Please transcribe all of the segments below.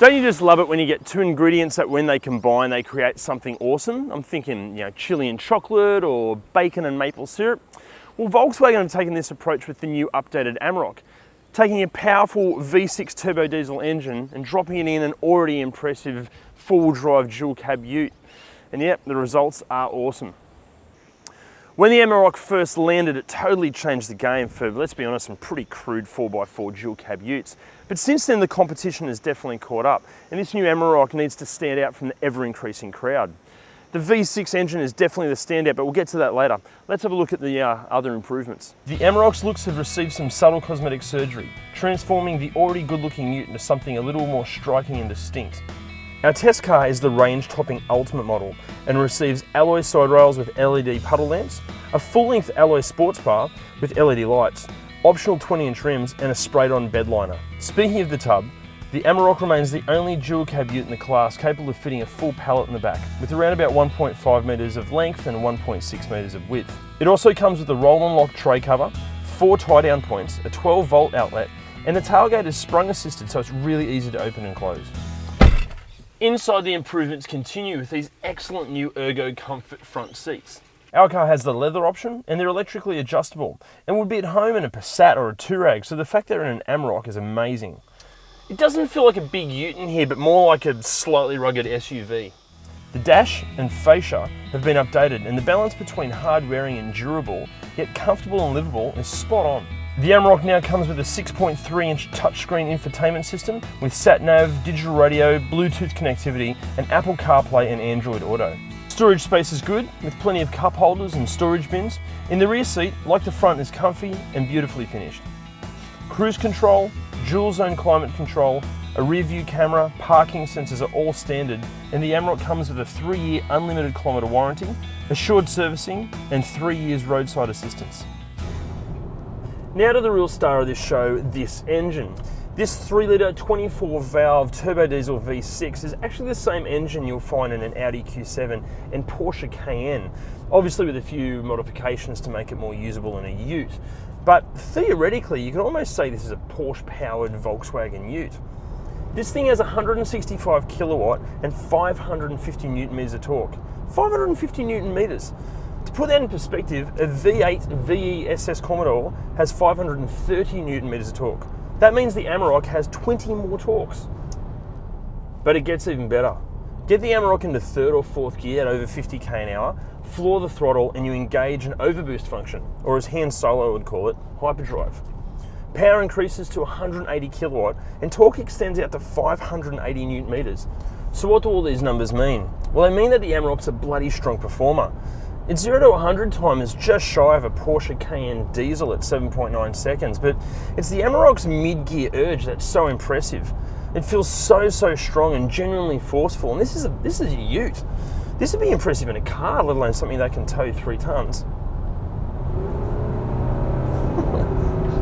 Don't you just love it when you get two ingredients that when they combine, they create something awesome? I'm thinking, chili and chocolate or bacon and maple syrup. Well, Volkswagen have taken this approach with the new updated Amarok, taking a powerful V6 turbo diesel engine and dropping it in an already impressive four-wheel drive dual cab ute. And yep, the results are awesome. When the Amarok first landed, it totally changed the game for, let's be honest, some pretty crude 4x4 dual cab utes. But since then, the competition has definitely caught up, and this new Amarok needs to stand out from the ever-increasing crowd. The V6 engine is definitely the standout, but we'll get to that later. Let's have a look at the other improvements. The Amarok's looks have received some subtle cosmetic surgery, transforming the already good-looking ute into something a little more striking and distinct. Our test car is the range-topping Ultimate model and receives alloy side rails with LED puddle lamps, a full-length alloy sports bar with LED lights, optional 20-inch rims and a sprayed-on bed liner. Speaking of the tub, the Amarok remains the only dual cab ute in the class capable of fitting a full pallet in the back, with around about 1.5 metres of length and 1.6 metres of width. It also comes with a roll-and-lock tray cover, 4 tie-down points, a 12-volt outlet, and the tailgate is sprung assisted, so it's really easy to open and close. Inside, the improvements continue with these excellent new Ergo Comfort front seats. Our car has the leather option and they're electrically adjustable and would be at home in a Passat or a Touareg, so the fact they're in an Amarok is amazing. It doesn't feel like a big ute in here, but more like a slightly rugged SUV. The dash and fascia have been updated and the balance between hard wearing and durable, yet comfortable and livable, is spot on. The Amarok now comes with a 6.3-inch touchscreen infotainment system with sat-nav, digital radio, Bluetooth connectivity, and Apple CarPlay and Android Auto. Storage space is good, with plenty of cup holders and storage bins. In the rear seat, like the front, is comfy and beautifully finished. Cruise control, dual zone climate control, a rear view camera, parking sensors are all standard, and the Amarok comes with a 3-year unlimited kilometre warranty, assured servicing, and 3 years roadside assistance. Now to the real star of this show, this engine. This 3-litre 24-valve turbo diesel V6 is actually the same engine you'll find in an Audi Q7 and Porsche Cayenne, obviously with a few modifications to make it more usable in a ute. But theoretically, you could almost say this is a Porsche-powered Volkswagen ute. This thing has 165 kilowatt and 550 newton meters of torque. 550 newton meters. To put that in perspective, a V8 VE SS Commodore has 530 newton meters of torque. That means the Amarok has 20 more torques. But it gets even better. Get the Amarok into 3rd or 4th gear at over 50k an hour, floor the throttle, and you engage an overboost function, or as Han Solo would call it, hyperdrive. Power increases to 180 kilowatt and torque extends out to 580 newton meters. So what do all these numbers mean? Well, they mean that the Amarok's a bloody strong performer. Its 0 to 100 time is just shy of a Porsche Cayenne diesel at 7.9 seconds, but it's the Amarok's mid-gear urge that's so impressive. It feels so strong and genuinely forceful, and this is a ute. This would be impressive in a car, let alone something that can tow 3 tons.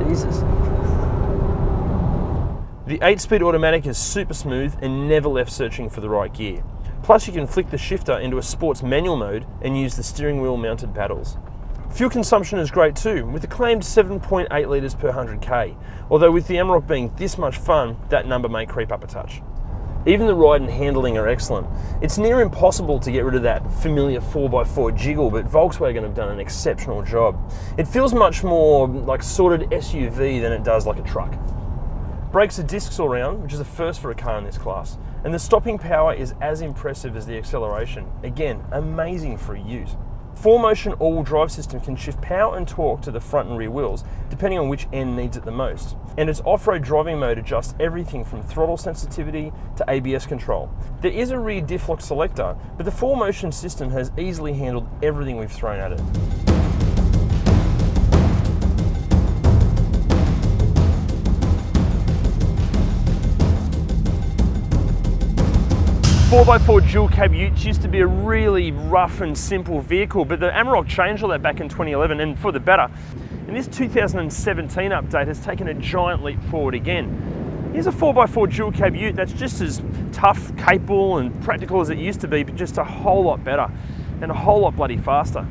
Jesus. The 8-speed automatic is super smooth and never left searching for the right gear. Plus you can flick the shifter into a sports manual mode and use the steering wheel mounted paddles. Fuel consumption is great too, with a claimed 7.8 litres per 100k, although with the Amarok being this much fun, that number may creep up a touch. Even the ride and handling are excellent. It's near impossible to get rid of that familiar 4x4 jiggle, but Volkswagen have done an exceptional job. It feels much more like sorted SUV than it does like a truck. Brakes are discs all round, which is a first for a car in this class, and the stopping power is as impressive as the acceleration. Again, amazing for a ute. 4Motion all-wheel drive system can shift power and torque to the front and rear wheels, depending on which end needs it the most. And its off-road driving mode adjusts everything from throttle sensitivity to ABS control. There is a rear diff lock selector, but the 4Motion system has easily handled everything we've thrown at it. 4x4 dual cab utes used to be a really rough and simple vehicle, but the Amarok changed all that back in 2011 and for the better. And this 2017 update has taken a giant leap forward again. Here's a 4x4 dual cab ute that's just as tough, capable and practical as it used to be, but just a whole lot better and a whole lot bloody faster.